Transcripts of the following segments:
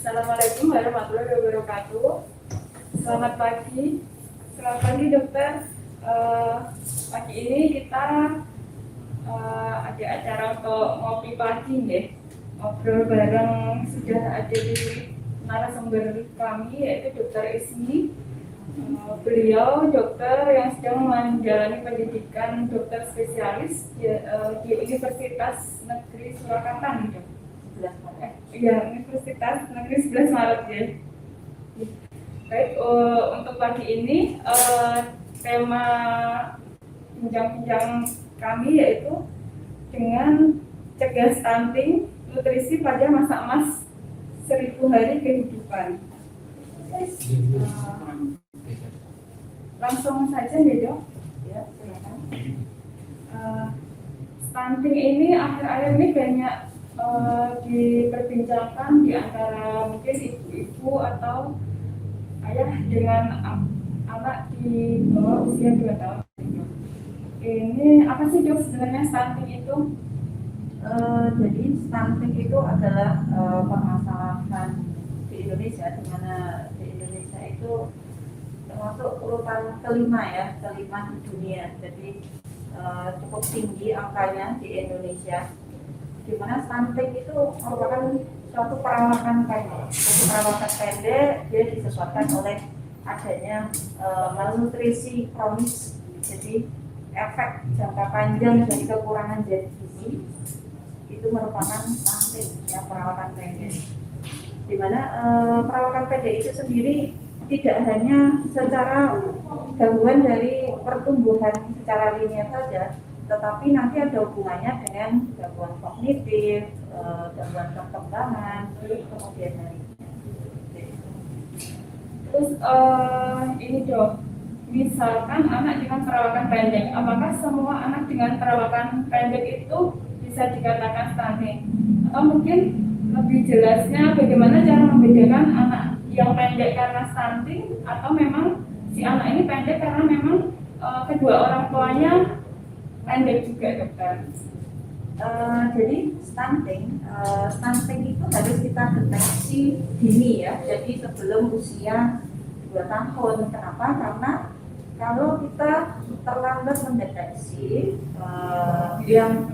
Assalamualaikum warahmatullahi wabarakatuh. Selamat pagi. Selamat pagi dokter. Pagi ini kita ada acara untuk ngopi pagi deh. Ngobrol bareng sudah ada di narasumber kami yaitu Dokter Ismi. Beliau dokter yang sedang menjalani pendidikan dokter spesialis di Universitas Negeri Surakarta nih dok. Iya, Universitas Negeri 11 Maret ya. Baik, untuk pagi ini tema bincang-bincang kami yaitu dengan cegah stunting, nutrisi pada masa emas 1000 hari kehidupan. Langsung saja ya dok. Ya, silakan. Stunting ini akhir-akhir ini banyak diperbincangkan di antara mungkin ibu-ibu atau ayah dengan anak di bawah usia 2 tahun. Ini apa sih dok sebenarnya stunting itu? Jadi stunting itu adalah permasalahan di Indonesia, di mana di Indonesia itu termasuk urutan kelima di dunia. Jadi cukup tinggi angkanya di Indonesia. Di mana stunting itu merupakan suatu perawatan pendek. Jadi perawatan pendek dia disebabkan oleh adanya malnutrisi kronis. Jadi efek jangka panjang dari kekurangan zat gizi itu merupakan stunting ya, perawatan pendek. Di mana perawatan pendek itu sendiri tidak hanya secara gangguan dari pertumbuhan secara linear saja, tetapi nanti ada hubungannya dengan gangguan kognitif, gangguan perkembangan, kemudian lainnya. Terus ini dok, misalkan anak dengan perawatan pendek, apakah semua anak dengan perawatan pendek itu bisa dikatakan stunting? Atau mungkin lebih jelasnya bagaimana cara membedakan anak yang pendek karena stunting atau memang si anak ini pendek karena memang kedua orang tuanya pendek juga dokter. Jadi stunting itu harus kita deteksi dini ya. Jadi sebelum usia 2 tahun. Kenapa? Karena kalau kita terlambat mendeteksi yang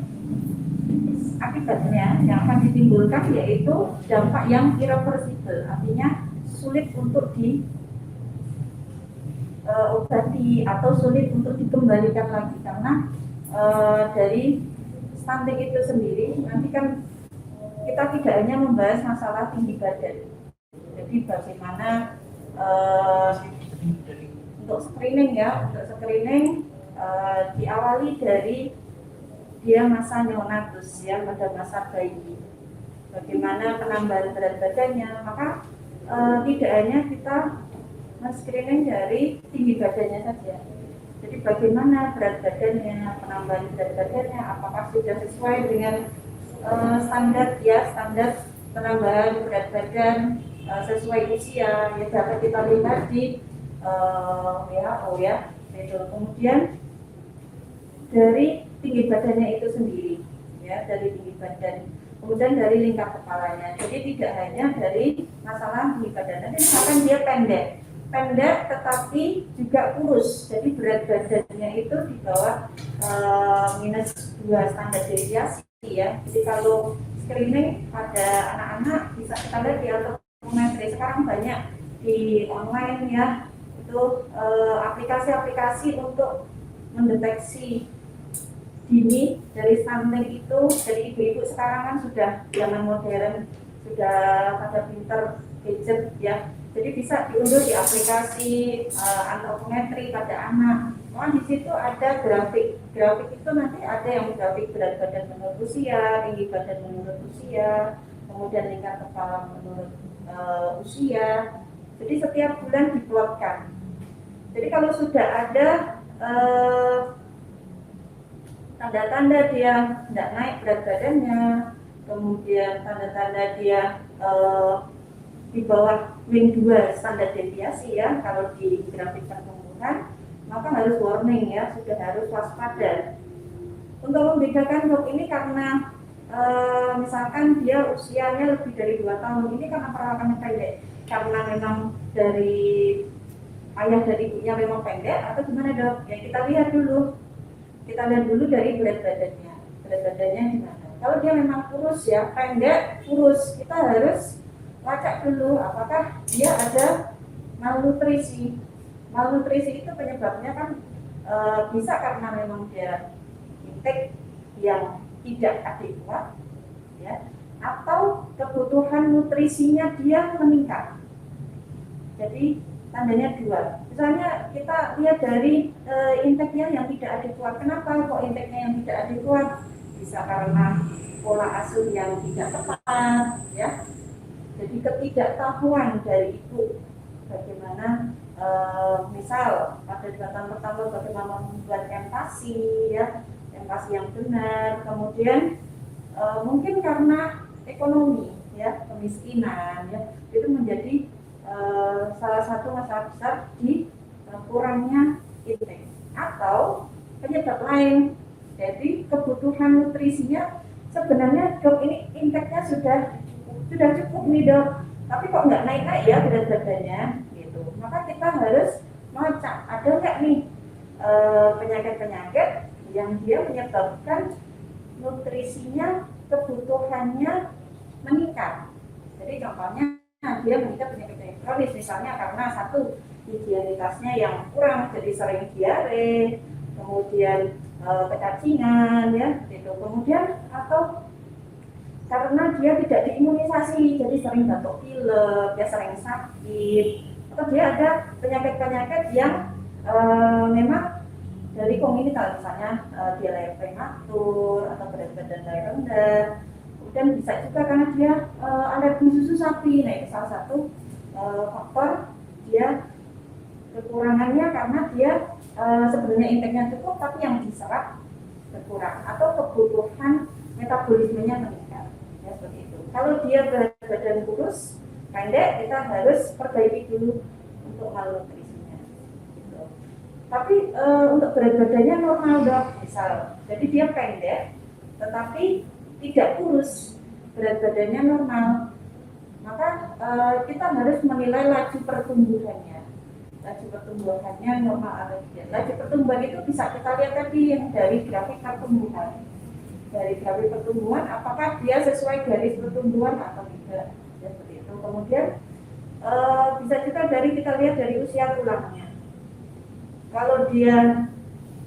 akibatnya yang akan ditimbulkan yaitu dampak yang irreversible, artinya sulit untuk diobati atau sulit untuk dikembalikan lagi karena dari stunting itu sendiri nanti kan kita tidak hanya membahas masalah tinggi badan. Jadi bagaimana untuk screening diawali dari dia masa neonatus ya, pada masa bayi. Bagaimana penambahan berat badannya, maka tidak hanya kita men-screening dari tinggi badannya saja. Jadi bagaimana berat badannya, penambahan berat badannya, apakah sudah sesuai dengan standar penambahan berat badan sesuai usia yang dapat kita lihat di WHO ya. Kemudian dari tinggi badannya itu sendiri ya, dari tinggi badan, kemudian dari lingkar kepalanya. Jadi tidak hanya dari masalah tinggi badan, nanti misalkan dia pendek tetapi juga kurus, jadi berat badannya itu di bawah -2 standar deviasi ya. Jadi kalau screening pada anak-anak bisa kita lihat di antropometri. Sekarang banyak di online ya, itu aplikasi-aplikasi untuk mendeteksi dini dari stunting itu. Dari ibu-ibu sekarang kan sudah zaman modern, sudah pada pinter gadget ya. Jadi bisa diunduh di aplikasi antropometri pada anak. Di situ ada grafik itu nanti ada yang grafik berat badan menurut usia, tinggi badan menurut usia, kemudian lingkar kepala menurut usia. Jadi setiap bulan diplotkan. Jadi kalau sudah ada tanda-tanda dia tidak naik berat badannya, kemudian tanda-tanda dia di bawah -2 standar deviasi ya, kalau di grafik pertumbuhan, maka harus warning ya, sudah harus waspada. Untuk membedakan dok ini karena misalkan dia usianya lebih dari 2 tahun, ini karena perawakannya pendek, karena memang dari ayah dan ibunya memang pendek atau gimana dok? Ya kita lihat dulu dari berat badannya gimana. Kalau dia memang kurus ya, pendek, kurus, kita harus lacak dulu apakah dia ada malnutrisi. Malnutrisi itu penyebabnya kan bisa karena memang dia intake yang tidak adekuat, ya, atau kebutuhan nutrisinya dia meningkat. Jadi tandanya dua. Misalnya kita lihat dari intake-nya yang tidak adekuat. Kenapa kok intake-nya yang tidak adekuat? Bisa karena pola asuh yang tidak tepat, ya. Jadi ketidaktahuan dari ibu bagaimana misal pada 2 tahun pertama bagaimana membuat empati, ya, empati yang benar. Kemudian mungkin karena ekonomi, ya, kemiskinan, ya, itu menjadi salah satu masalah besar di kurangnya intake atau penyebab lain. Jadi kebutuhan nutrisinya sebenarnya dok ini intake-nya sudah cukup nih dok, tapi kok nggak naik ya berat badannya gitu. Maka kita harus melacak ada nggak nih penyakit-penyakit yang dia menyebabkan nutrisinya kebutuhannya meningkat. Jadi contohnya dia meningkat penyakit kronis misalnya karena satu higienitasnya yang kurang jadi sering diare, kemudian kecacingan, ya gitu. Kemudian atau karena dia tidak diimunisasi jadi sering batuk pilek, dia sering sakit, atau dia ada penyakit-penyakit yang memang dari komunitas, misalnya dia lahir prematur atau berat badan rendah. Kemudian bisa juga karena dia alergi susu sapi. Nah, itu salah satu faktor dia kekurangannya karena dia sebenarnya intake-nya cukup tapi yang diserap berkurang atau kebutuhan metabolismenya meningkat. Ya, seperti itu. Kalau dia berat badan kurus, pendek, kita harus perbaiki dulu untuk malnutrisinya. Gitu. Tapi untuk berat badannya normal dok, misal. Jadi dia pendek, tetapi tidak kurus, berat badannya normal, maka kita harus menilai laju pertumbuhannya. Laju pertumbuhannya normal atau tidak. Laju pertumbuhan itu bisa kita lihat tadi yang dari grafik pertumbuhan. Dari grafik pertumbuhan, apakah dia sesuai garis pertumbuhan atau tidak, ya, seperti itu. Kemudian bisa juga kita lihat dari usia tulangnya. Kalau dia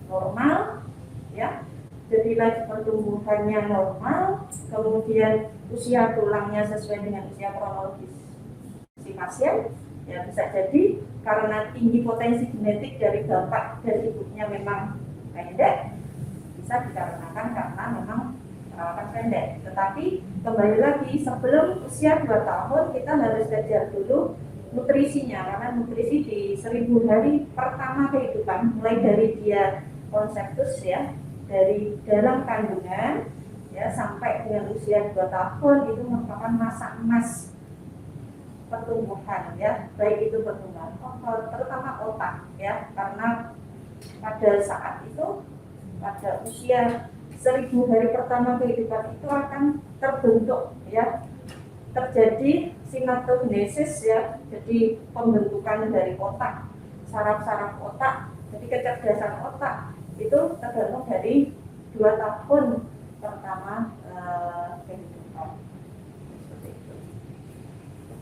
normal, ya, jadi laju pertumbuhannya normal, kemudian usia tulangnya sesuai dengan usia kronologis si pasien, ya bisa jadi karena tinggi potensi genetik dari bapak dan ibunya memang pendek, bisa dikarenakan karena memang perawatan pendek. Tetapi kembali lagi sebelum usia 2 tahun kita harus belajar dulu nutrisinya, karena nutrisi di 1000 hari pertama kehidupan, mulai dari dia konseptus, ya, dari dalam kandungan, ya, sampai dengan usia 2 tahun itu merupakan masa emas pertumbuhan, ya, baik itu pertumbuhan otot, terutama otak, ya, karena pada saat itu pada usia 1000 hari pertama kehidupan itu akan terbentuk, ya, terjadi sinaptogenesis, ya, jadi pembentukan dari otak, saraf-saraf otak, jadi kecerdasan otak itu tergantung dari 2 tahun pertama kehidupan. Seperti itu.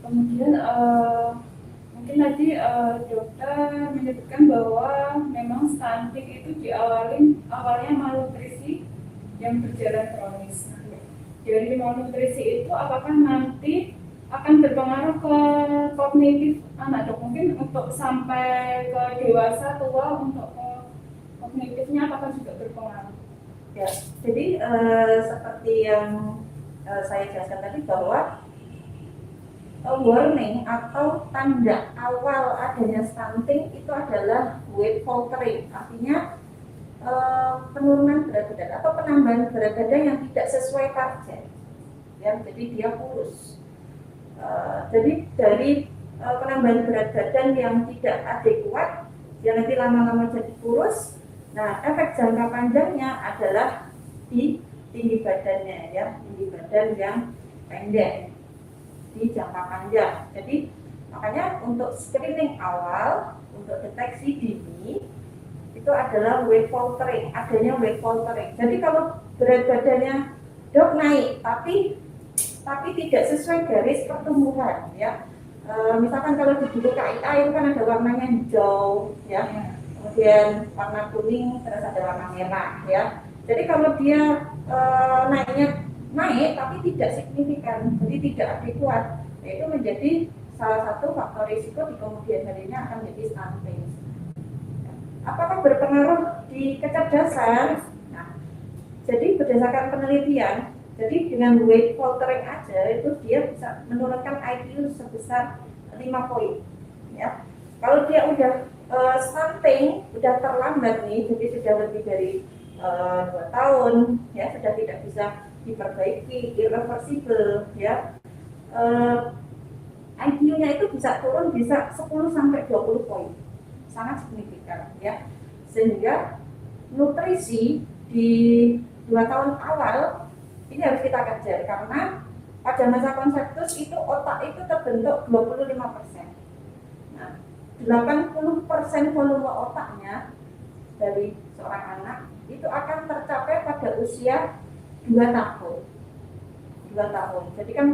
Kemudian mungkin tadi dokter menyebutkan bahwa memang stunting itu awalnya malnutrisi yang berjalan kronis. Dari malnutrisi itu apakah nanti akan berpengaruh ke kognitif anak dok? Mungkin untuk sampai ke dewasa tua untuk kognitifnya apakah juga berpengaruh? Ya, jadi seperti yang saya jelaskan tadi bahwa warning atau tanda awal adanya stunting itu adalah weight faltering, artinya penurunan berat badan atau penambahan berat badan yang tidak sesuai target, ya, jadi dia kurus. Jadi dari penambahan berat badan yang tidak adekuat, yang nanti lama-lama jadi kurus. Nah, efek jangka panjangnya adalah di tinggi badannya ya, tinggi badan yang pendek di jangka panjang. Jadi makanya untuk screening awal, untuk deteksi dini itu adalah weight faltering, adanya weight faltering. Jadi kalau berat badannya dok naik tapi tidak sesuai garis pertumbuhan ya. Misalkan kalau di buku KIA itu kan ada warnanya hijau ya, kemudian warna kuning, terus ada warna merah ya. Jadi kalau dia naiknya naik tapi tidak signifikan, jadi tidak adekuat, itu menjadi salah satu faktor risiko di kemudian harinya akan menjadi stunting. Apakah berpengaruh di kecerdasan? Nah, jadi berdasarkan penelitian, jadi dengan weight faltering aja itu dia bisa menurunkan IQ sebesar 5 poin. Ya, kalau dia udah stunting, udah terlambat nih, jadi sudah lebih dari 2 tahun, ya sudah tidak bisa diperbaiki, irreversible, ya. IQ-nya itu bisa turun bisa 10 sampai 20 poin, sangat signifikan, ya. Sehingga nutrisi di 2 tahun awal ini harus kita kejar karena pada masa konseptus itu otak itu terbentuk 25%. Nah, 80% volume otaknya dari seorang anak itu akan tercapai pada usia 2 tahun. 2 tahun. Jadi kan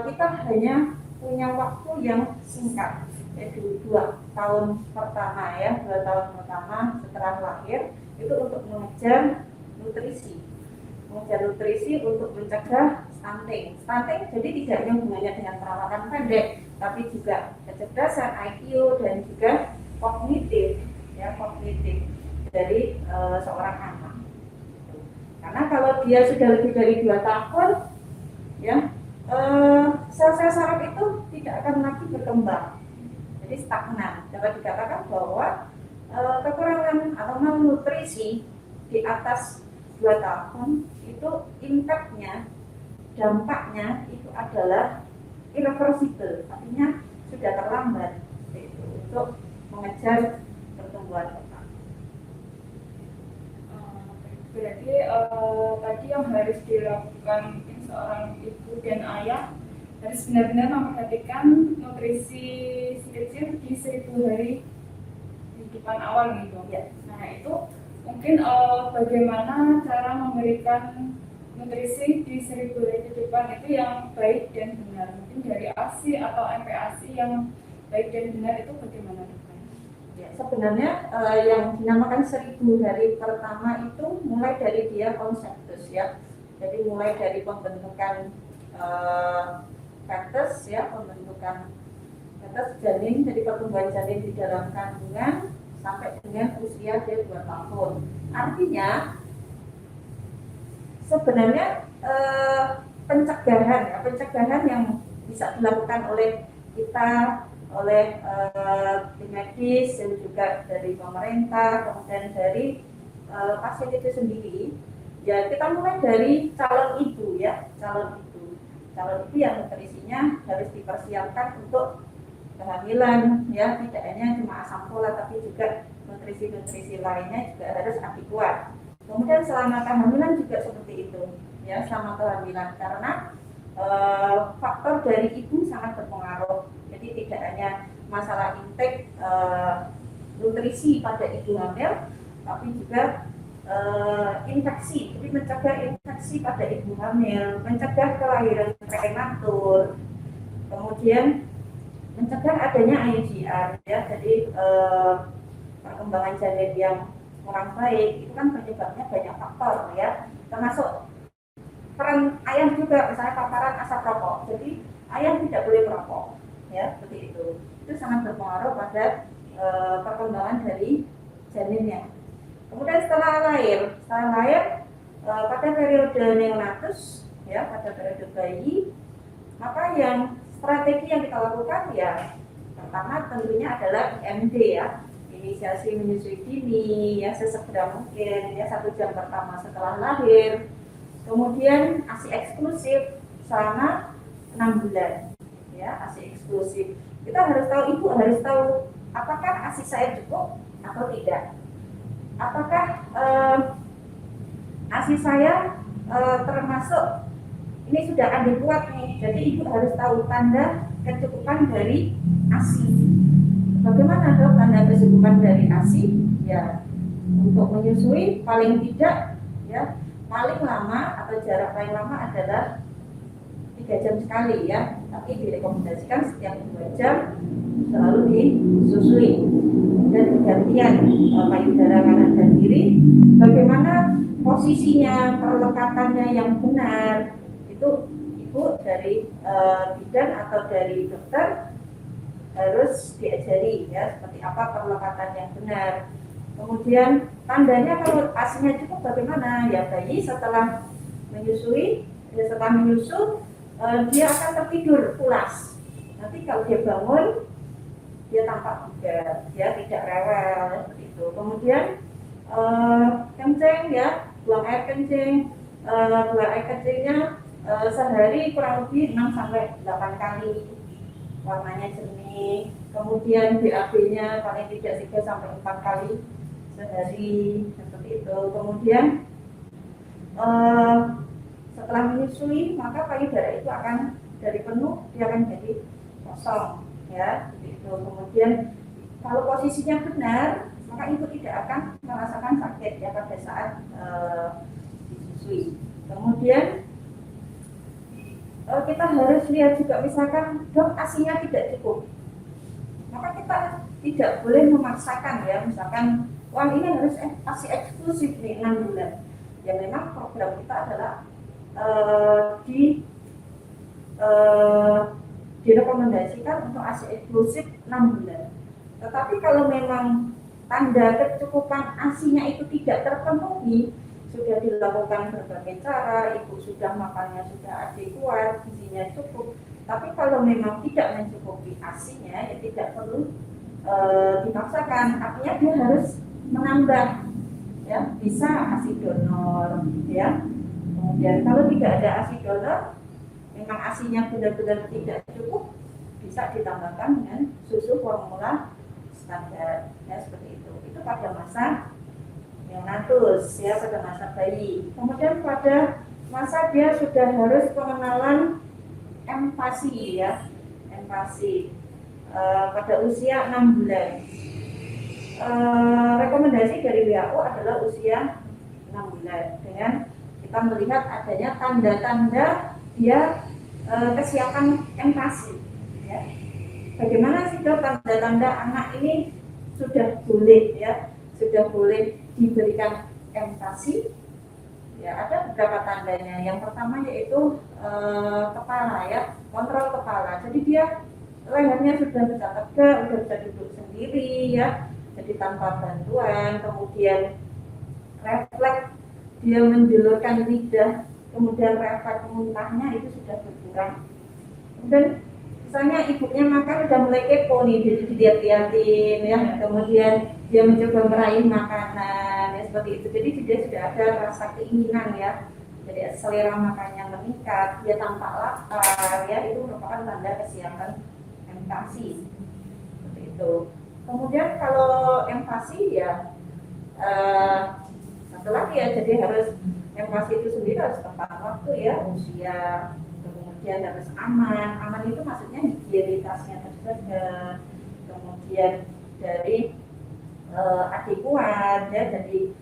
kita hanya punya waktu yang singkat, yaitu 2 tahun pertama ya, 2 tahun pertama setelah lahir itu untuk mengejar nutrisi untuk mencegah stunting. Stunting jadi tidak hanya hubungannya dengan perawakan pendek, tapi juga kecerdasan IQ dan juga kognitif dari seorang anak. Karena kalau dia sudah lebih dari 2 tahun, ya sel-sel saraf itu tidak akan lagi berkembang, jadi stagnan. Dapat dikatakan bahwa kekurangan atau malnutrisi di atas 2 tahun itu impactnya, dampaknya itu adalah irreversible, artinya sudah terlambat yaitu untuk mengejar pertumbuhan otak. Berarti tadi yang harus dilakukan seorang ibu dan ayah harus benar-benar memperhatikan nutrisi si kecil di 1000 hari kehidupan awal gitu. Ya. Nah itu mungkin bagaimana cara memberikan nutrisi di 1000 hari kehidupan itu yang baik dan benar. Mungkin dari ASI atau MPASI yang baik dan benar itu bagaimana? Ya, sebenarnya yang dinamakan 1000 hari pertama itu mulai dari dia konseptus ya. Jadi mulai dari pembentukan fetus ya, pembentukan fetus janin, jadi pertumbuhan janin di dalam kandungan sampai dengan usia dia 2 tahun. Artinya sebenarnya pencegahan yang bisa dilakukan oleh kita, oleh tim medis dan juga dari pemerintah, kemudian dari pasien itu sendiri. Ya, kita mulai dari calon ibu ya, calon ibu yang nutrisinya harus dipersiapkan untuk kehamilan ya, tidak hanya cuma asam folat tapi juga nutrisi lainnya juga harus adekuat. Kemudian selama kehamilan juga seperti itu ya, selama kehamilan karena faktor dari ibu sangat berpengaruh. Jadi tidak hanya masalah intake nutrisi pada ibu hamil, tapi juga infeksi, jadi mencegah infeksi pada ibu hamil, mencegah kelahiran prematur, kemudian mencegah adanya IUGR ya, jadi perkembangan janin yang kurang baik itu kan penyebabnya banyak faktor ya, termasuk peran ayah juga, misalnya paparan asap rokok, jadi ayah tidak boleh merokok ya, seperti itu sangat berpengaruh pada perkembangan dari janinnya. Kemudian setelah lahir pada periode neonatus ya, pada periode bayi, maka yang strategi yang kita lakukan ya pertama tentunya adalah IMD ya, inisiasi menyusui dini ya, sesegera mungkin ya, 1 jam pertama setelah lahir. Kemudian ASI eksklusif selama 6 bulan ya, ASI eksklusif. Kita harus tahu, ibu harus tahu apakah ASI saya cukup atau tidak. Apakah ASI saya termasuk ini sudah ada kuat nih, jadi ibu harus tahu tanda kecukupan dari ASI. Bagaimana dok tanda kecukupan dari ASI? Ya, untuk menyusui paling tidak ya paling lama atau jarak paling lama adalah 3 jam sekali ya, tapi direkomendasikan setiap 2 jam selalu disusui dan gantian payudara kanan dan kiri. Bagaimana posisinya, perlekatannya yang benar itu ibu dari bidan atau dari dokter harus diajari ya seperti apa perlekatan yang benar. Kemudian tandanya kalau ASINya cukup bagaimana? Ya bayi setelah menyusui, setelah menyusu dia akan tertidur pulas. Nanti kalau dia bangun dia tampak juga, dia tidak rewel seperti itu. Kemudian kencing ya, buang air kencing, buang air kencingnya sehari kurang lebih 6 sampai 8 kali, warnanya jernih. Kemudian BAB-nya paling tidak 3 sampai 4 kali sehari seperti itu. Kemudian setelah menyusui maka payudara itu akan dari penuh dia akan jadi kosong ya seperti itu. Kemudian kalau posisinya benar maka ibu tidak akan merasakan sakit ya pada saat disusui. Kemudian kita harus lihat juga misalkan dok ASINya tidak cukup, maka kita tidak boleh memaksakan ya, misalkan wah ini harus ASI eksklusif nih 6 bulan. Ya memang program kita adalah direkomendasikan untuk ASI eksklusif 6 bulan. Tetapi kalau memang tanda kecukupan ASINya itu tidak terpenuhi, sudah dilakukan berbagai cara, ibu sudah makannya sudah adekuat, gizinya cukup, tapi kalau memang tidak mencukupi ASINya ya tidak perlu dipaksakan, artinya dia harus menambah ya, bisa ASI donor ya. Kemudian kalau tidak ada ASI donor, memang ASINya benar-benar tidak cukup, bisa ditambahkan dengan susu formula standar ya seperti itu. Itu pada masa neonatus ya, pada masa bayi. Kemudian pada masa dia sudah harus pengenalan empasi ya, empasi pada usia 6 bulan. Rekomendasi dari WHO adalah usia 6 bulan dengan kita melihat adanya tanda-tanda dia kesiapan empasi ya. Bagaimana sih dok tanda-tanda anak ini sudah boleh ya, sudah boleh diberikan empasi ya? Ada beberapa tandanya. Yang pertama yaitu kepala ya, kontrol kepala. Jadi dia lehernya sudah bisa tegak, sudah bisa duduk sendiri ya, jadi tanpa bantuan. Kemudian refleks dia menjulurkan lidah, kemudian refleks muntahnya itu sudah berkurang. Dan misalnya ibunya makan udah mulai kepo nih, jadi dilihat-liatin ya, kemudian dia mencoba meraih makanan ya seperti itu. Jadi dia sudah ada rasa keinginan ya, jadi selera makannya meningkat, dia tampak lapar ya, itu merupakan tanda kesiapan empati seperti itu. Kemudian kalau empati ya satu lagi ya, jadi harus empati itu sendiri harus tepat waktu ya, usia, kemudian harus aman. Aman itu maksudnya higienitasnya terjaga, kemudian dari adekuat ya, jadi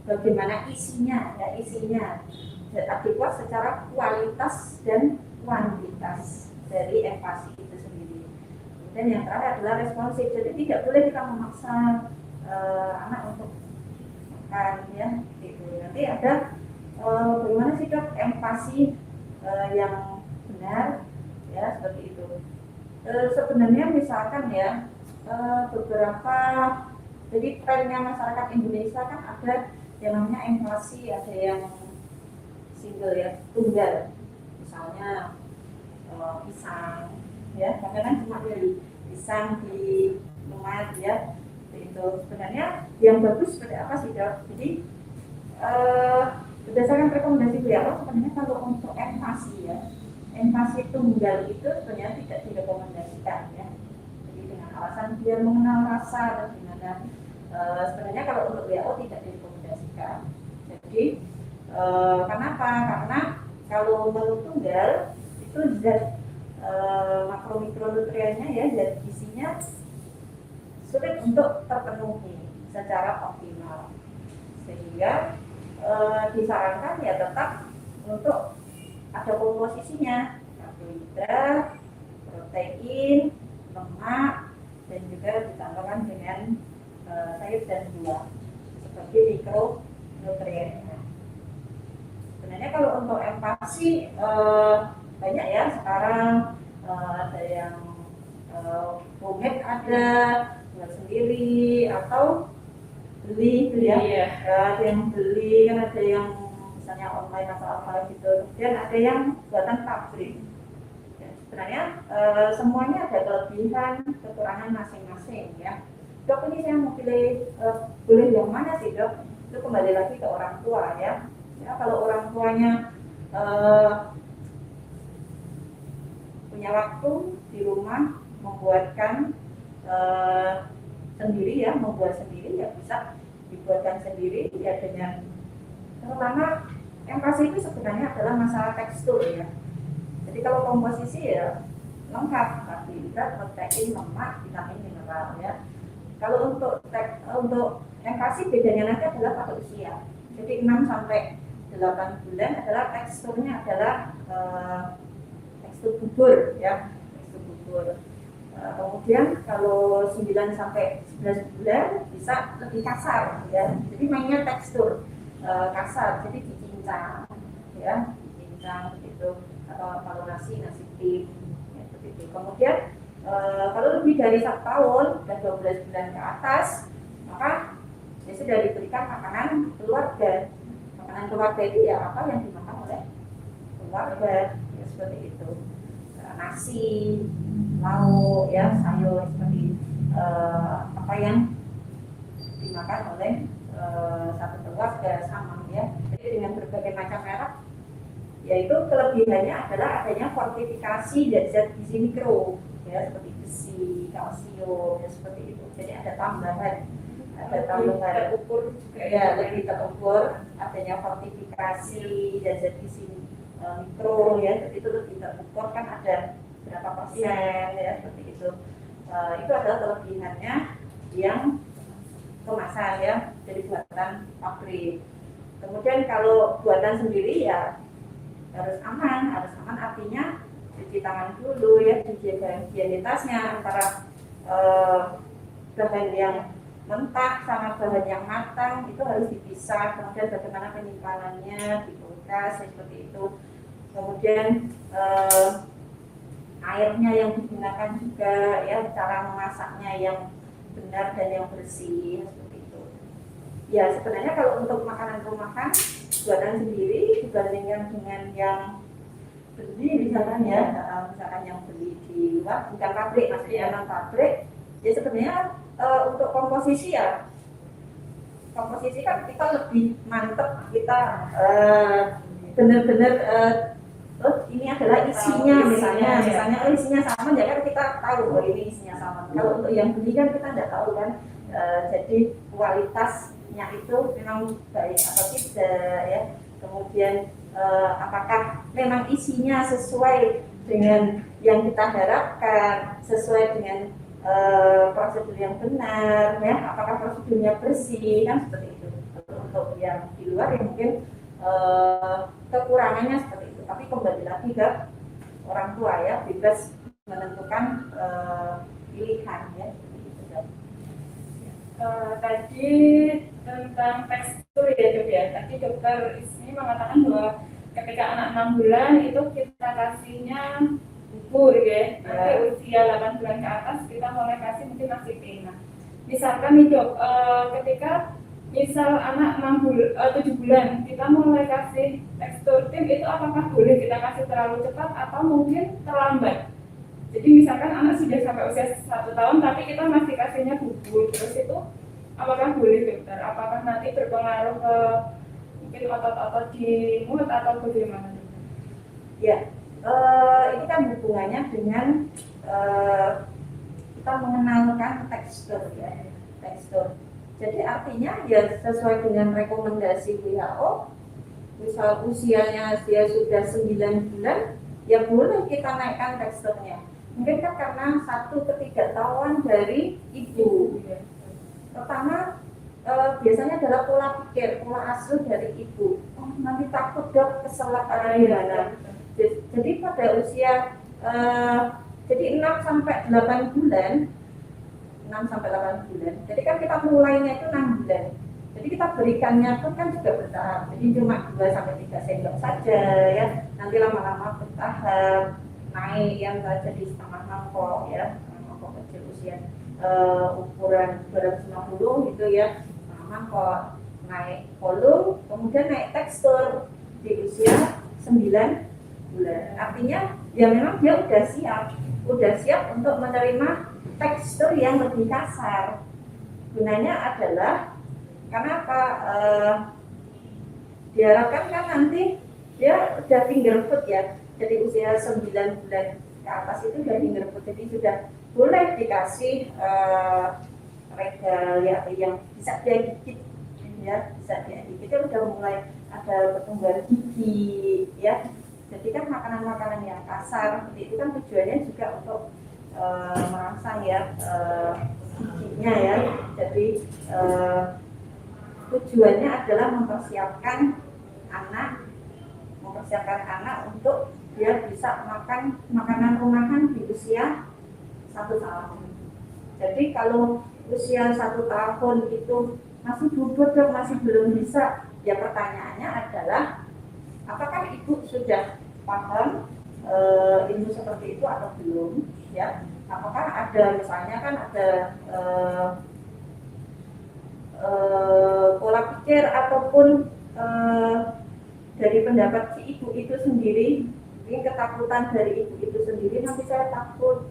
bagaimana isinya ya, isinya adekuat secara kualitas dan kuantitas dari empati itu sendiri. Dan yang terakhir adalah responsif, jadi tidak boleh kita memaksa anak untuk makan ya gitu. Nanti ada bagaimana sih dok empati yang benar ya seperti itu. Sebenarnya misalkan ya beberapa, jadi trennya masyarakat Indonesia kan ada yang namanya empati, ada yang single ya, tunggal, misalnya pisang ya, kadang-kadang cuma beli pisang di rumah ya itu. Sebenarnya yang bagus seperti apa sih dok? Jadi berdasarkan rekomendasi WHO sebenarnya kalau untuk empati ya, empati tunggal itu sebenarnya tidak direkomendasikan ya. Jadi dengan alasan biar mengenal rasa atau gimana, sebenarnya kalau untuk WHO tidak direkomendasikan. Jadi Kenapa? Karena kalau menu tunggal itu zat makro mikronutriennya ya, zat gizinya sulit untuk terpenuhi secara optimal, sehingga disarankan ya tetap untuk ada komposisinya, karbohidrat, protein, lemak, dan juga ditambahkan dengan sayur dan buah sebagai mikronutriennya. Sebenarnya kalau untuk empasi banyak ya sekarang, ada yang homemade, ada buat sendiri atau beli ya. Iya. Ada yang beli, kan ada yang misalnya online atau apa gitu, kemudian ada yang buatan pabrik. Ya, sebenarnya semuanya ada kelebihan kekurangan masing-masing ya. Dok, ini saya mau pilih boleh yang mana sih dok? Itu kembali lagi ke orang tua ya. Ya, kalau orang tuanya punya waktu di rumah membuatkan sendiri ya, membuat sendiri ya bisa dibuatkan sendiri ya, dengan terutama yang pasti itu sebenarnya adalah masalah tekstur ya. Jadi kalau komposisi ya lengkap, karbohidrat, protein, lemak, vitamin, mineral ya. Kalau untuk yang pasti bedanya nanti adalah pada usia. Jadi 6 sampai 8 bulan adalah teksturnya adalah tekstur bubur ya, tekstur bubur. Kemudian kalau 9 sampai 11 bulan bisa lebih kasar ya. Jadi mainnya tekstur kasar, jadi dicincang ya, dicincang begitu, atau kalau nasi tim ya, begitu. Kemudian kalau lebih dari 1 tahun dan 12 bulan ke atas, maka ya sudah diberikan makanan keluarga. Makanan keluarga itu ya apa yang dimakan oleh keluarga ya, seperti itu. Nasi, lauk ya, sayur, seperti apa yang dimakan oleh satu keluarga sama ya. Jadi dengan berbagai macam merek, yaitu kelebihannya adalah adanya fortifikasi dan zat gizi mikro ya, seperti besi, kalsium ya, seperti itu. Jadi ada tambahan terukur juga ya, lebih terukur, adanya fortifikasi dan zat gizi mikro ya, jadi itu lebih terukur, kan ada berapa persen ya, seperti itu. Itu adalah kelebihannya yang kemasan ya, jadi buatan pabrik. Kemudian kalau buatan sendiri ya harus aman artinya cuci tangan dulu ya, dijaga higienitasnya antara bahan yang mentah sama bahan yang matang itu harus dipisah. Kemudian bagaimana penyimpanannya di kulkas seperti itu. Kemudian airnya yang digunakan juga ya, cara memasaknya yang benar dan yang bersih seperti itu. Ya sebenarnya kalau untuk makanan rumahan buatan sendiri dibandingkan dengan yang beli misalkan ya, misalkan yang beli di luar, bukan pabrik maksudnya, non pabrik ya, sebenarnya untuk komposisi ya, komposisi kan kita lebih mantep, kita benar-benar ini adalah isinya, misalnya isinya sama ya kan, kita tahu bahwa ini isinya sama. Kalau untuk yang beli kan kita tidak tahu kan, jadi kualitasnya itu memang baik atau tidak ya. Kemudian apakah memang isinya sesuai dengan yang kita harapkan, sesuai dengan prosedur yang benar ya, apakah prosedurnya bersih, kan seperti itu. Untuk yang di luar ya mungkin kekurangannya seperti itu, tapi kembali lagi ke orang tua ya, bebas menentukan pilihan ya. Tadi tentang tekstur ya dok ya, tadi dokter Ismi mengatakan bahwa ketika anak 6 bulan itu kita kasihnya bubur ya, nanti usia 8 bulan ke atas kita mulai kasih mungkin nasi kena. Misalkan nih dok, ketika misal anak 7 bulan kita mulai kasih tekstur tim, itu apakah boleh kita kasih terlalu cepat atau mungkin terlambat? Jadi misalkan anak sudah sampai usia 1 tahun tapi kita masih kasihnya bubur terus, itu apakah boleh dokter? Apakah nanti berpengaruh ke mungkin otot-otot di mulut atau bagaimana? Ya, ini kan hubungannya dengan kita mengenalkan tekstur ya, tekstur. Jadi artinya ya sesuai dengan rekomendasi WHO misal usianya dia sudah 9 bulan, ya boleh kita naikkan teksturnya. Mungkin kan karena 1 ke 3 tahun dari ibu. Pertama biasanya adalah pola pikir, pola asuh dari ibu. Oh, nanti takut dok keselak atau gimana. Jadi pada usia jadi 6 sampai 8 bulan, 6 sampai 8 bulan. Jadi kan kita mulainya itu 6 bulan. Jadi kita berikannya pun kan juga bertahap. Jadi cuma 2 sampai 3 sendok saja ya. Nanti lama-lama bertahap naik yang jadi setengah mangkok ya, setengah mangkok kecil usia ukuran 250 gitu ya, setengah mangkok, naik volume, kemudian naik tekstur di usia 9 bulan. Artinya ya memang dia udah siap untuk menerima tekstur yang lebih kasar. Gunanya adalah karena apa? Diharapkan kan nanti dia udah finger food ya. Jadi usia 9 bulan ke atas itu udah finger food, jadi sudah boleh dikasih regal ya yang bisa dia gigit ya, bisa dia gigit. Itu udah mulai ada pertumbuhan gigi ya. Jadi kan makanan-makanan yang kasar seperti itu kan tujuannya juga untuk merangsang ya giginya ya. Jadi tujuannya adalah mempersiapkan anak untuk dia bisa makan makanan rumahan di usia 1 tahun. Jadi kalau usia 1 tahun itu masih bubur dong, masih belum bisa, ya pertanyaannya adalah apakah ibu sudah paham ilmu seperti itu atau belum ya? Apakah ada misalnya kan ada pola pikir ataupun dari pendapat si ibu itu sendiri, ini ketakutan dari ibu itu sendiri, nanti saya takut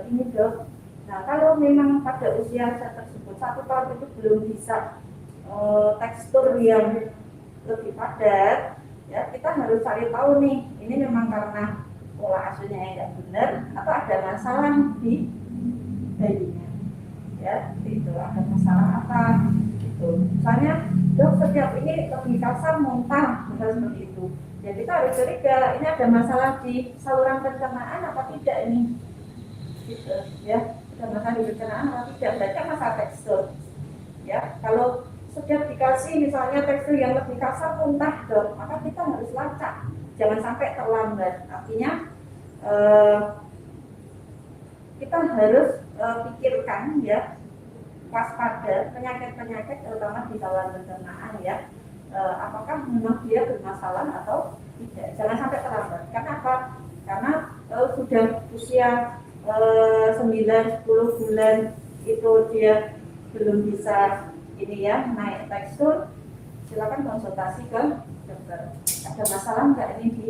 ini dok. Nah kalau memang pada usia tersebut 1 tahun itu belum bisa tekstur yang lebih padat, ya kita harus cari tahu nih, ini memang karena pola asuhnya yang tidak benar atau ada masalah di bayinya, ya itu ada masalah apa gitu. Misalnya dok setiap ini lebih kasar muntah, misalnya seperti itu. Ya kita harus curiga ini ada masalah di saluran pencernaan apa tidak ini, gitu ya. Ada masalah di pencernaan apa tidak? Berarti masalah tekstur. Ya kalau setiap dikasih misalnya tekstur yang lebih kasar muntah dok, maka kita harus lacak, jangan sampai terlambat. Artinya kita harus pikirkan ya, waspada penyakit-penyakit terutama di saluran pencernaan ya, apakah memang dia bermasalah atau tidak, jangan sampai terlambat. Karena apa? Karena sudah usia 9-10 bulan itu dia belum bisa ini ya naik tekstur, silakan konsultasi ke dokter. Ada masalah nggak ini di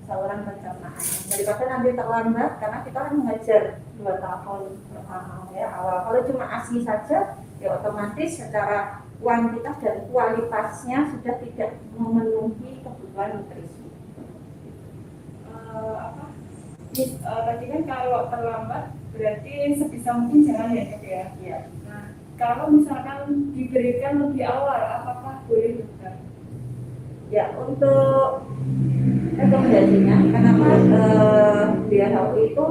saluran pencernaan? Daripada nanti terlambat, karena kita kan mengejar 2 tahun pertama ya awal. Kalau cuma ASI saja, ya otomatis secara kuantitas dan kualitasnya sudah tidak memenuhi kebutuhan nutrisi. Tadi kan kalau terlambat berarti sebisa mungkin jangan ya dok ya. Ya. Nah kalau misalkan diberikan lebih awal, apakah boleh dokter? Ya untuk rekomendasinya, kenapa WHO itu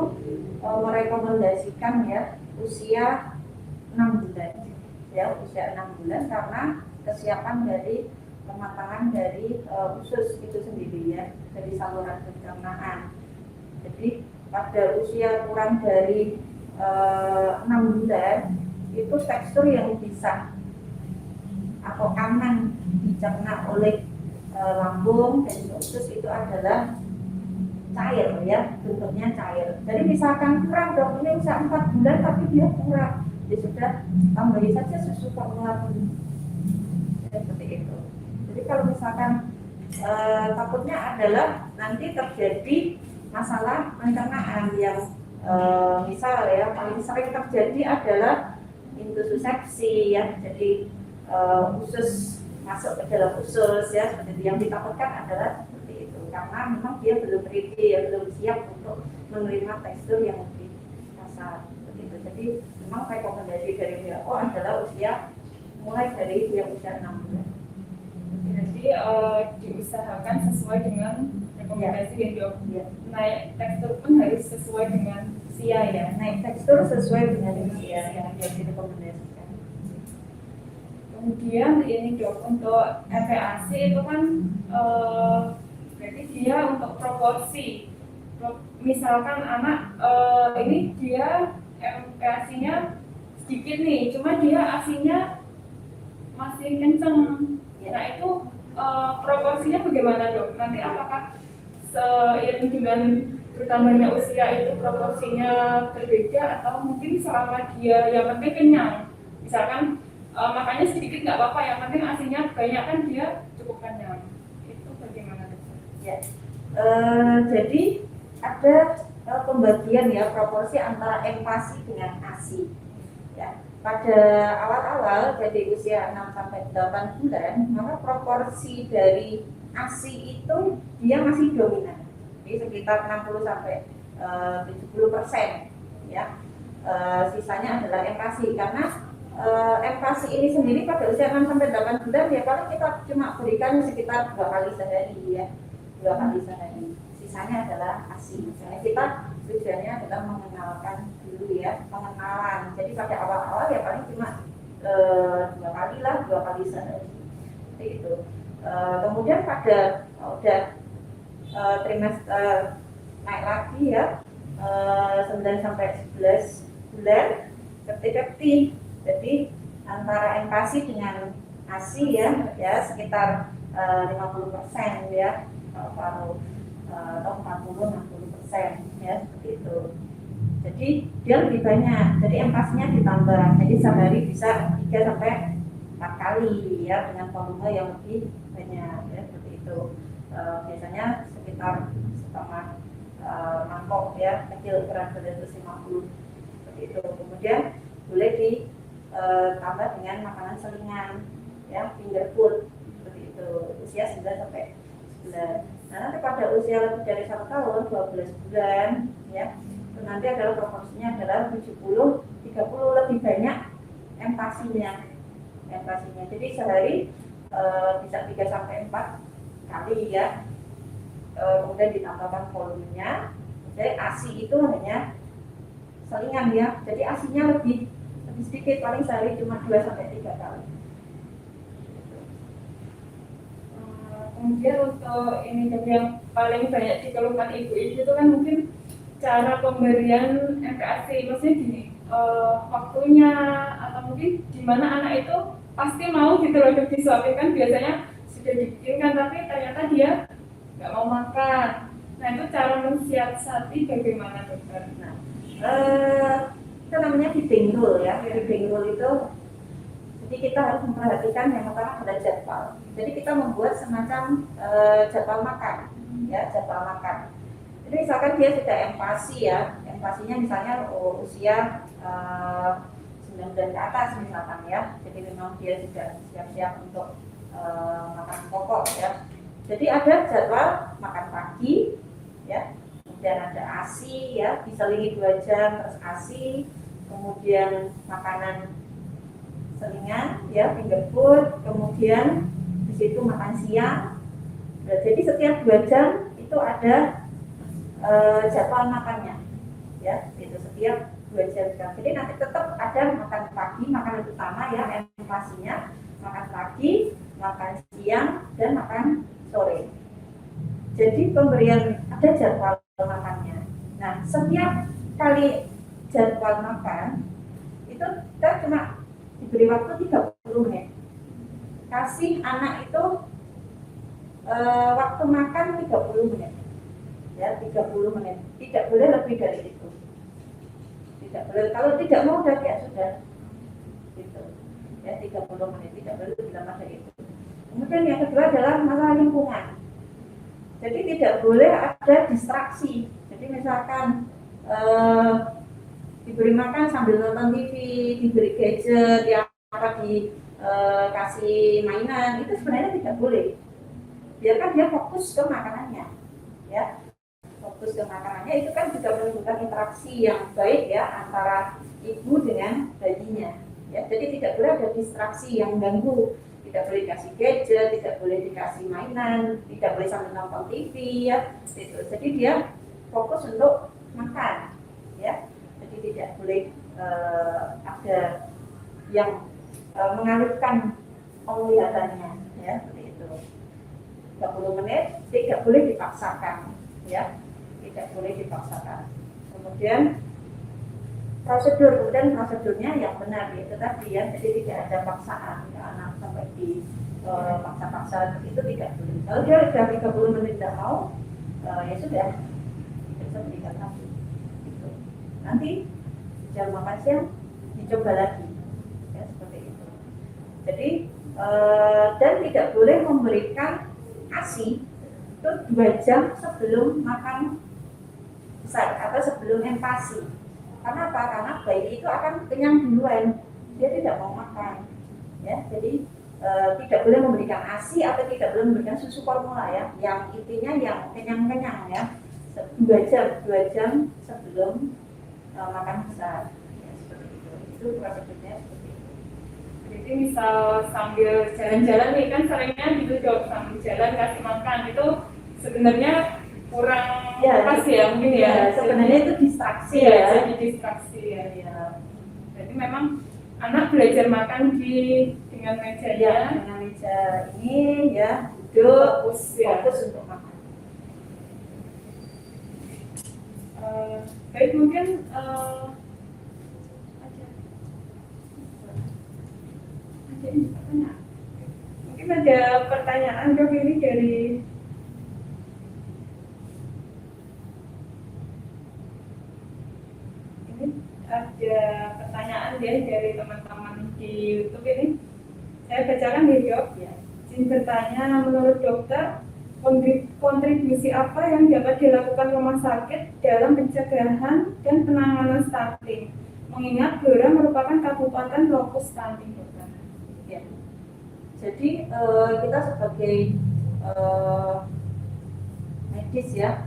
merekomendasikan ya usia 6 bulan ya, usia 6 bulan karena kesiapan dari pematangan dari usus itu sendiri ya, dari saluran pencernaan. Jadi pada usia kurang dari 6 bulan itu tekstur yang bisa atau aman dicerna oleh lambung dan usus itu adalah cair ya, bentuknya cair. Jadi misalkan kurang dok, ini usia 4 bulan tapi dia kurang, dia sudah tambahin saja susu formula seperti itu. Jadi kalau misalkan takutnya adalah nanti terjadi masalah pencernaan yang misal ya paling sering terjadi adalah intussusepsi ya, jadi usus masuk ke dalam usus ya, seperti itu. Yang ditakutkan adalah seperti itu karena memang dia belum ready ya, belum siap untuk menerima tekstur yang lebih kasar seperti itu. Jadi memang rekomendasi dari WHO adalah usia mulai dari usia 6 bulan. Jadi diusahakan sesuai dengan rekomendasi ya dok. Ya. Naik tekstur pun harus sesuai dengan usia ya. Naik tekstur sesuai dengan usia yang direkomendasikan. Kemudian ini dok, untuk MPASI itu kan berarti dia untuk proporsi. Misalkan anak ini dia MPASI-nya sedikit nih, cuma dia ASI-nya masih kenceng. Nah itu proporsinya bagaimana dok? Nanti apakah seiring dengan bertambahnya usia itu proporsinya berbeda atau mungkin selama dia yang penting kenyang, misalkan makannya sedikit nggak apa-apa, yang penting ASI-nya banyak kan dia cukup kenyang, itu bagaimana dok? Ya. Jadi ada pembagian ya proporsi antara MPASI dengan ASI. Ya. Pada awal-awal jadi usia 6 sampai 8 bulan, maka proporsi dari ASI itu dia masih dominan. Jadi sekitar 60 sampai 70%, ya. Sisanya adalah MPASI, karena MPASI ini sendiri pada usia 6 sampai 8 bulan ya paling kita cuma berikan sekitar 2 kali sehari ya. 2 kali sehari. Sisanya adalah ASI. Misalnya kita tujuannya adalah mengenalkan dulu ya, pengenalan. Jadi pada awal-awal ya paling cuma 2 kali sehari. Seperti itu. Kemudian pada udah trimester naik lagi ya, 9 sampai 11 bulan 50-50. Jadi antara MPASI dengan ASI ya sekitar 50% ya, atau 40-60% ya, seperti itu. Jadi dia lebih banyak, jadi MPASI-nya ditambah, jadi sehari bisa 3 sampai 4 kali ya, dengan volume yang lebih banyak ya, seperti itu. Biasanya sekitar setengah mangkok ya, kecil, berat 250 seperti itu. Kemudian boleh ditambah dengan makanan selingan ya, finger food seperti itu, usia 9 sampai 11. Nah, nanti pada usia lebih dari 1 tahun, 12 bulan ya, itu nanti adalah proporsinya adalah 70-30, lebih banyak MPASI-nya. Jadi sehari bisa 3 sampai 4 kali ya. Kemudian ditambahkan volumenya. Jadi ASI itu hanya selingan ya. Jadi ASI-nya lebih sedikit, paling sehari cuma 2 sampai 3 kali. Kemudian untuk ini yang paling banyak dikeluhkan ibu-ibu itu kan mungkin cara pemberian MPASI, maksudnya gini, waktunya atau mungkin di mana anak itu pasti mau gitu loh disuapin, kan biasanya sudah dibikinkan tapi ternyata dia nggak mau makan. Nah itu cara mensiasati bagaimana dokter? Nah, itu namanya feeding rule ya. Feeding rule itu jadi kita harus memperhatikan yang pertama adalah jadwal. Jadi kita membuat semacam jadwal makan, ya, jadwal makan. Jadi misalkan dia sudah MPASI ya, MPASI-nya misalnya usia 9 bulan ke atas misalkan ya. Jadi memang dia sudah siap-siap untuk makan pokok ya. Jadi ada jadwal makan pagi, ya, kemudian ada ASI ya, diselingi 2 jam terus ASI, kemudian makanan selingan ya, finger food, kemudian di situ makan siang. Nah, jadi setiap 2 jam itu ada jadwal makannya, ya, itu setiap 2 jam. Jadi nanti tetap ada makan pagi, makanan utama ya, MPASI-nya, makan pagi, makan siang, dan makan sore. Jadi pemberian ada jadwal makannya. Nah, setiap kali jadwal makan itu kita cuma diberi waktu 30 menit. Kasih anak itu waktu makan 30 menit. Ya, 30 menit. Tidak boleh lebih dari itu. Tidak boleh. Kalau tidak mau udah ya sudah. Gitu. Ya, 30 menit, tidak boleh lebih lama dari itu. Kemudian yang kedua adalah masalah lingkungan. Jadi tidak boleh ada distraksi. Jadi misalkan diberi makan sambil nonton TV, diberi gadget, yang dikasih mainan, itu sebenarnya tidak boleh. Biarkan dia fokus ke makanannya, ya. Fokus ke makanannya itu kan juga menimbulkan interaksi yang baik ya antara ibu dengan bayinya. Ya, jadi tidak boleh ada distraksi yang mengganggu. Kita tidak boleh dikasih gadget, tidak boleh dikasih mainan, tidak boleh sambil nonton TV ya. Gitu. Jadi dia fokus untuk makan, ya. Jadi tidak boleh ada yang mengalihkan penglihatannya, ya, seperti itu. 30 menit tidak boleh dipaksakan, ya, tidak boleh dipaksakan. Kemudian prosedurnya yang benar itu tadi ya, jadi tidak ada paksaan, ya, anak sampai di paksa-paksa itu tidak boleh. Kalau dia sudah 30 menit tidak mau, ya sudah, tidak bisa berikan lagi. Gitu. Nanti jam makan siang dicoba lagi, ya seperti itu. Jadi dan tidak boleh memberikan ASI itu 2 jam sebelum makan besar atau sebelum empasi. Karena apa? Karena bayi itu akan kenyang duluan, dia tidak mau makan, ya. Jadi tidak boleh memberikan ASI atau tidak boleh memberikan susu formula ya. Yang intinya yang kenyang-kenyang ya. 2 jam sebelum makan besar. Ya, seperti itu. Itu prosedurnya seperti itu. Jadi misal sambil jalan-jalan nih kan seringnya gitu dok, sambil jalan kasih makan itu sebenarnya kurang pas ya mungkin ya. Sebenarnya itu distraksi ya. ya. Jadi distraksi ya. Jadi memang anak belajar makan dengan meja ya, dengan meja ini ya, duduk fokus untuk makan. Baik, mungkin mungkin ada pertanyaan dok ini dari ada pertanyaan ya dari teman-teman di YouTube ini. Saya bacakan ya dok. Ya. Izin bertanya, menurut dokter, kontribusi apa yang dapat dilakukan rumah sakit dalam pencegahan dan penanganan stunting? Mengingat Blora merupakan kabupaten lokus stunting, dokter. Ya. Jadi kita sebagai medis ya,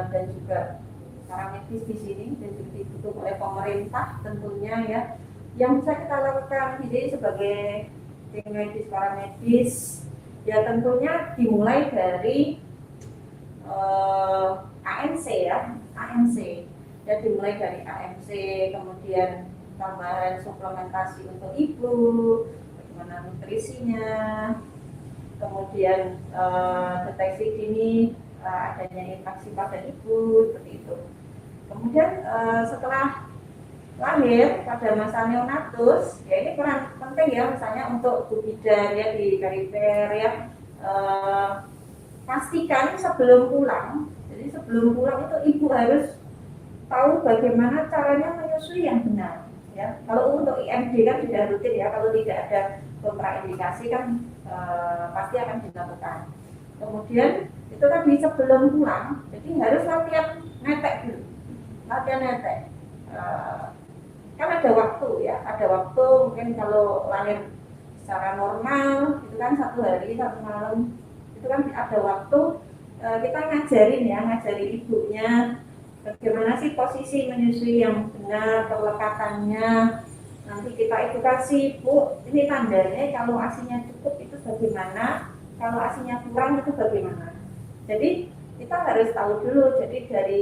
dan juga para medis di sini dan juga didukung oleh pemerintah tentunya ya, yang bisa kita lakukan jadi sebagai tim medis, para medis ya, tentunya dimulai dari ANC ya, ANC ya, dimulai dari ANC, kemudian tambahan suplementasi untuk ibu, bagaimana nutrisinya, kemudian deteksi dini adanya infeksi pada ibu, seperti itu. Kemudian setelah lahir pada masa neonatus, ya ini peran penting ya, misalnya untuk ibu bidan ya di Kariper ya, pastikan sebelum pulang, jadi sebelum pulang itu ibu harus tahu bagaimana caranya menyusui yang benar ya. Kalau untuk IMD kan sudah rutin ya, kalau tidak ada kontraindikasi kan pasti akan dilakukan. Kemudian itu tadi sebelum pulang, jadi harus latihan netek dulu, latihan netek. Kan ada waktu ya, ada waktu mungkin kalau lahir secara normal itu kan 1 hari 1 malam, itu kan ada waktu kita ngajari ibunya bagaimana sih posisi menyusui yang benar, pelekatannya. Nanti kita edukasi, Bu, ini tandanya kalau ASINya cukup itu bagaimana, kalau ASINya kurang itu bagaimana. Jadi kita harus tahu dulu, jadi dari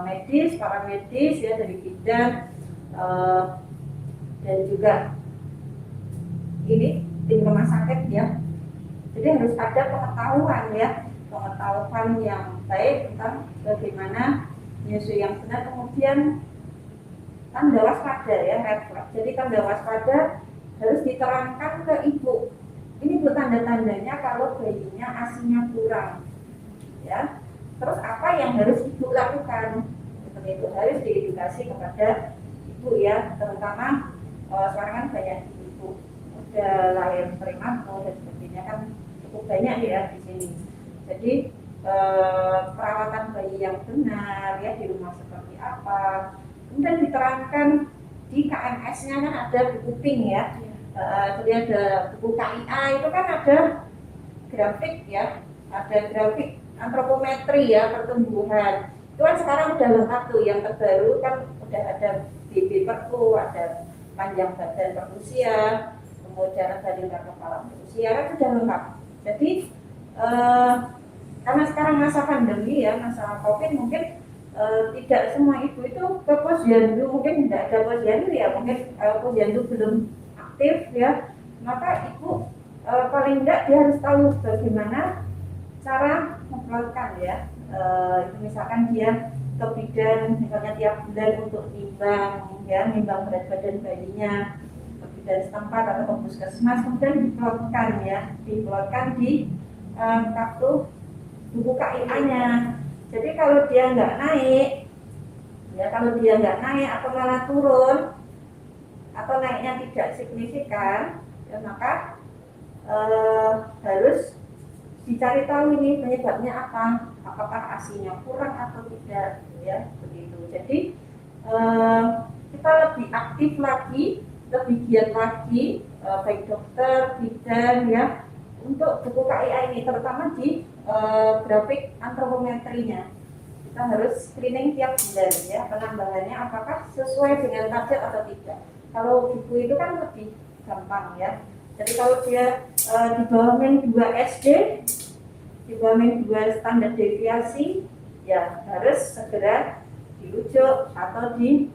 medis, para medis ya, dari bidan dan juga ini tim rumah sakit ya. Jadi harus ada pengetahuan ya, pengetahuan yang baik tentang bagaimana menyusui yang benar. Kemudian tanda waspada ya, red flag. Jadi tanda waspada harus diterangkan ke ibu. Ini bu tanda-tandanya kalau bayinya ASINya kurang. Ya. Terus apa yang harus ibu lakukan? Seperti itu harus diedukasi kepada ibu ya, terutama sekarang kan banyak ibu udah lahir prematur dan sebagainya kan cukup banyak ya di sini. Jadi perawatan bayi yang benar ya di rumah seperti apa, kemudian diterangkan di KMS-nya kan ada buku pink ya, jadi ada buku KIA itu kan ada grafik ya, ada grafik antropometri ya, pertumbuhan itu kan sekarang udah lengkap tuh, yang terbaru kan udah ada BB Perku, ada panjang badan per usia, kemudian ada lingkar kepala usia kan sudah lengkap. Jadi karena sekarang masa pandemi ya, masa COVID mungkin tidak semua ibu itu ke posyandu, mungkin tidak ada posyandu ya, mungkin posyandu belum aktif ya, maka ibu paling tidak dia harus tahu bagaimana cara memperlakukan ya. Misalkan dia ke bidan misalnya tiap bulan untuk nimbang ya, nimbang berat badan bayinya ke bidan setempat atau ke puskesmas, kemudian diplotkan ya, diplotkan di kartu buku KIA-nya. Jadi kalau dia nggak naik ya, kalau dia nggak naik atau malah turun atau naiknya tidak signifikan ya, maka harus dicari tahu ini penyebabnya apa, apakah ASI-nya kurang atau tidak ya, begitu. Jadi kita lebih aktif lagi, lebih giat lagi, baik dokter, bidan ya, untuk buku KIA ini, terutama di grafik antropometrinya. Kita harus screening tiap bulan ya, penambahannya apakah sesuai dengan target atau tidak. Kalau buku itu kan lebih gampang ya. Jadi kalau dia di bawah min 2 SD, di bawah min 2 standar deviasi, ya harus segera dirujuk atau di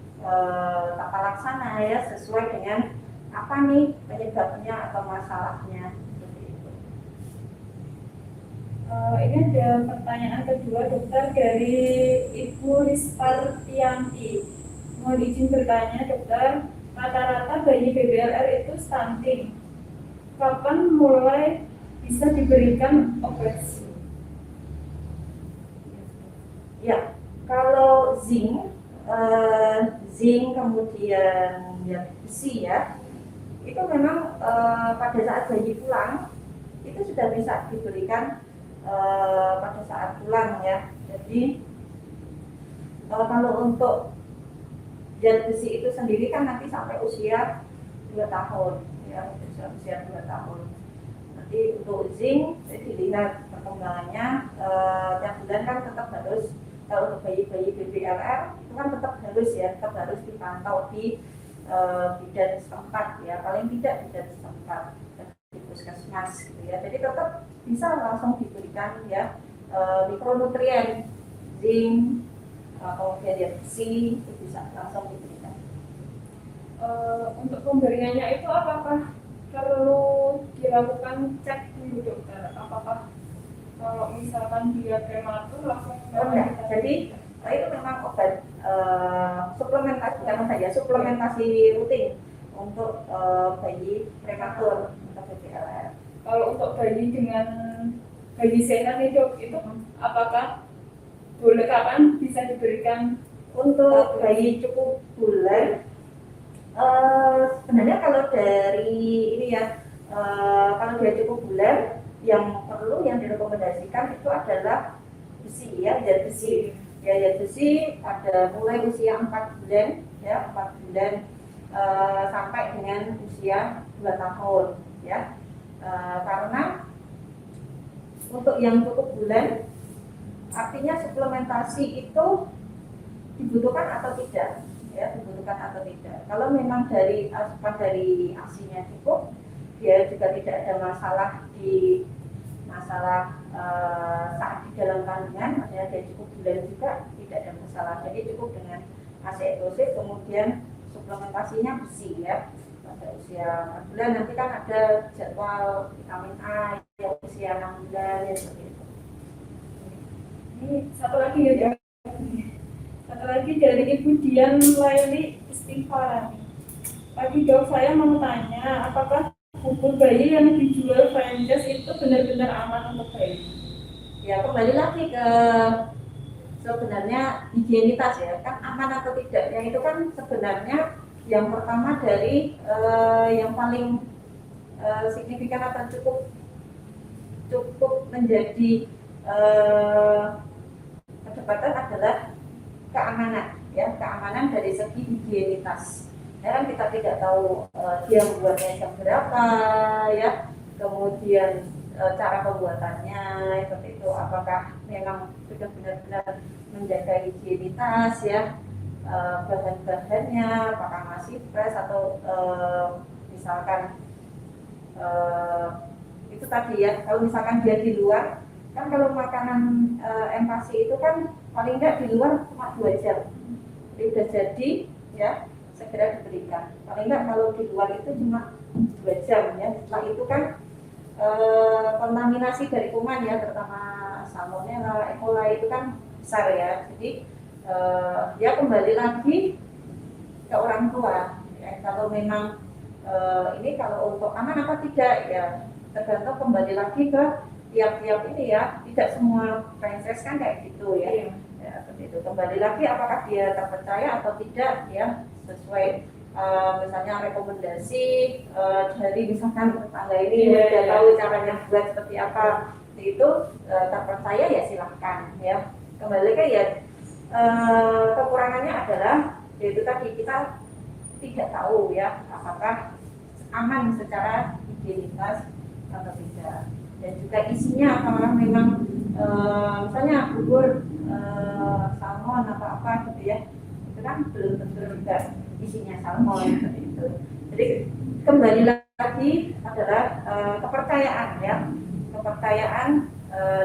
tata laksana ya, sesuai dengan apa nih penyebabnya atau masalahnya. Ini ada pertanyaan kedua dokter dari Ibu Rispartianti. Mohon izin bertanya dokter, rata-rata bayi BBLR itu stunting. Kapan mulai bisa diberikan obat? Ya, kalau zinc kemudian ya besi ya, itu memang pada saat bayi pulang itu sudah bisa diberikan pada saat pulang ya. Jadi kalau untuk zat besi itu sendiri kan nanti sampai usia 2 tahun ya, usia 2 tahun. Nanti untuk zinc dilihat perkembangannya, tiap bulan kan tetap harus, kalau untuk bayi-bayi BBLR itu kan tetap harus ya, tetap harus dipantau di bidan setempat ya, paling tidak bidan setempat di puskesmas gitu ya. Jadi tetap bisa langsung diberikan ya mikronutrien, zinc, kemudian besi itu bisa langsung diberikan. Untuk pemberiannya itu apakah perlu dilakukan cek dulu dokter? Apakah kalau misalkan dia prematur langsung jadi itu memang obat suplementasi, bukan saja suplementasi rutin untuk bayi prematur atau BBLR. Kalau untuk bayi dengan bayi sehat itu apakah boleh, kapan bisa diberikan? Untuk bayi cukup bulan, sebenarnya kalau dari ini ya, kalau dia cukup bulan, yang perlu, yang direkomendasikan itu adalah besi ya, zat besi. Ya, zat besi ada mulai usia 4 bulan ya, 4 bulan sampai dengan usia 2 tahun ya. Karena untuk yang cukup bulan, artinya suplementasi itu dibutuhkan atau tidak ya, dibutuhkan atau tidak. Kalau memang dari asupan dari ASI-nya cukup, dia juga tidak ada masalah saat di dalam kandungan, maksudnya dia cukup bulan juga tidak ada masalah. Jadi cukup dengan ASI eksklusif, kemudian suplementasinya besi ya. Pada usia 4 bulan nanti kan ada jadwal vitamin A yang usia 6 bulan ya, seperti itu. Ini satu lagi ya dok. Satu lagi dari Ibu Dian Laili Istighfarani. Pagi dok, saya mau tanya, apakah bubur bayi yang dijual franchise itu benar-benar aman untuk bayi? Ya, kembali lagi ke sebenarnya higienitas ya, kan aman atau tidak. Yang itu kan sebenarnya yang pertama dari yang paling signifikan atau cukup menjadi perdebatan adalah keamanan ya, keamanan dari segi higienitas. Ya, kan kita tidak tahu dia membuatnya jam berapa ya, kemudian cara pembuatannya seperti itu, apakah memang sudah benar-benar menjaga higienitas ya, bahan-bahannya apakah masih fresh atau misalkan itu tadi ya, kalau misalkan dia di luar, kan kalau makanan empasi itu kan paling enggak di luar cuma 2 jam, jadi udah jadi ya segera diberikan. Paling enggak kalau di luar itu cuma 2 jam ya, setelah itu kan kontaminasi dari kuman ya, terutama salmonella, E. coli itu kan besar ya, jadi ya kembali lagi ke orang tua ya, kalau memang ini kalau untuk aman apa tidak ya tergantung kembali lagi ke tiap-tiap ini ya, tidak semua franchise kan kayak gitu ya. Ya seperti itu, kembali lagi apakah dia terpercaya atau tidak ya, sesuai misalnya rekomendasi dari misalkan tetangga ini udah tahu caranya buat seperti apa, itu terpercaya ya silahkan ya. Kembali ke ya kekurangannya adalah yaitu tadi kita tidak tahu ya apakah aman secara higienis atau tidak, dan juga isinya apakah memang misalnya bubur salmon atau apa gitu ya, itu kan belum tentu juga isinya salmon seperti itu. Jadi kembali lagi adalah kepercayaan ya, kepercayaan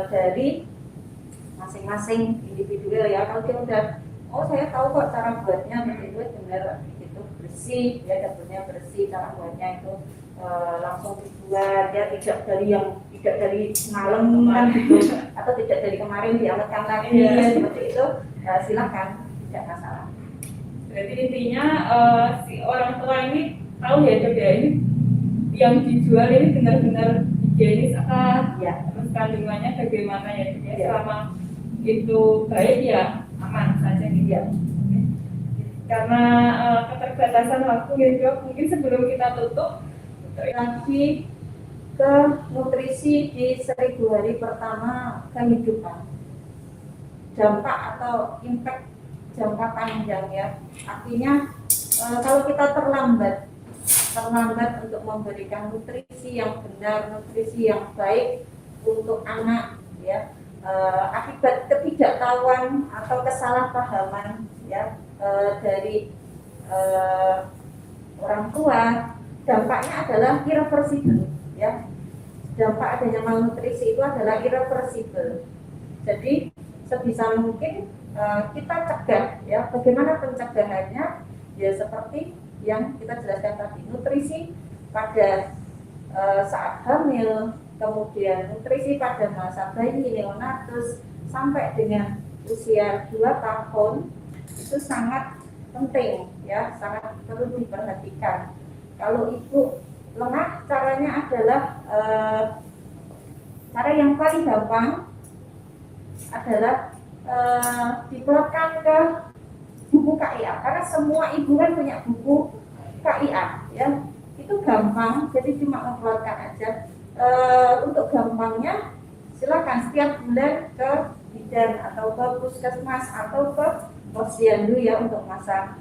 dari masing-masing individu ya. Kalau dia udah oh saya tahu kok cara buatnya begitu, benar itu bersih ya, dapurnya bersih, cara buatnya itu langsung dibuat ya, tidak dari semalam kan gitu, atau tidak dari kemarin diangetkan lagi ya, seperti itu silakan, tidak masalah. Berarti intinya si orang tua ini tahu ya Dok ya, ini yang dijual ini benar-benar higienis apa Ya. terus kandungannya bagaimana ya Dok ya, Ya. selama itu baik ya aman saja gitu ya. Karena keterbatasan waktu ya Dok, mungkin sebelum kita tutup Lagi ke nutrisi di 1000 hari pertama kehidupan, dampak atau impact jangka panjang ya. Artinya kalau kita terlambat untuk memberikan nutrisi yang benar, nutrisi yang baik untuk anak ya, akibat ketidaktahuan atau kesalahpahaman ya dari orang tua, dampaknya adalah irreversible ya. Dampak adanya malnutrisi itu adalah irreversible. Jadi sebisa mungkin kita cegah ya. Bagaimana pencegahannya? Ya seperti yang kita jelaskan tadi, nutrisi pada saat hamil, kemudian nutrisi pada masa bayi neonatus sampai dengan usia 2 tahun itu sangat penting ya, sangat perlu diperhatikan. Kalau ibu lemah, caranya adalah cara yang paling gampang adalah diplotkan ke buku KIA, karena semua ibu kan punya buku KIA ya, itu gampang, jadi cuma memplotkan aja. Untuk gampangnya silakan setiap bulan ke bidan atau ke puskesmas atau ke posyandu ya, untuk masa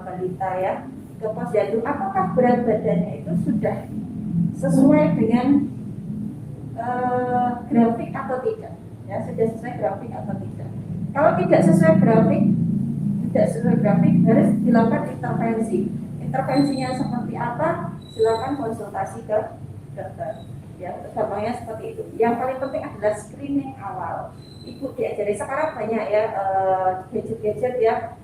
balita ya, ke posyandu apakah berat badannya itu sudah sesuai dengan grafik atau tidak ya, sudah sesuai grafik atau tidak. Kalau tidak sesuai grafik harus dilakukan intervensinya seperti apa, silakan konsultasi ke dokter ya. Gampangnya seperti itu. Yang paling penting adalah screening awal. Ibu diajari sekarang banyak ya gadget-gadget ya,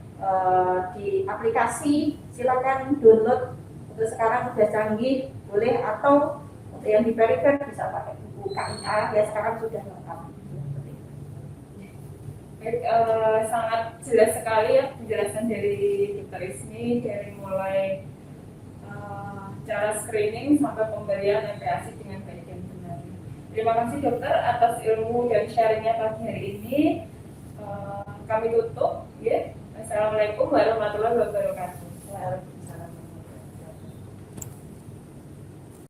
di aplikasi, silakan download. Untuk sekarang sudah canggih, boleh, atau untuk yang di perifer bisa pakai buku KIA ya, sekarang sudah lengkap. Baik, sangat jelas sekali ya penjelasan dari Dr. Ismi, dari mulai cara screening sampai pemberian MPASI dengan baik dan benar. Terima kasih dokter atas ilmu dan sharingnya pagi hari ini. Kami tutup ya. Assalamualaikum warahmatullahi wabarakatuh.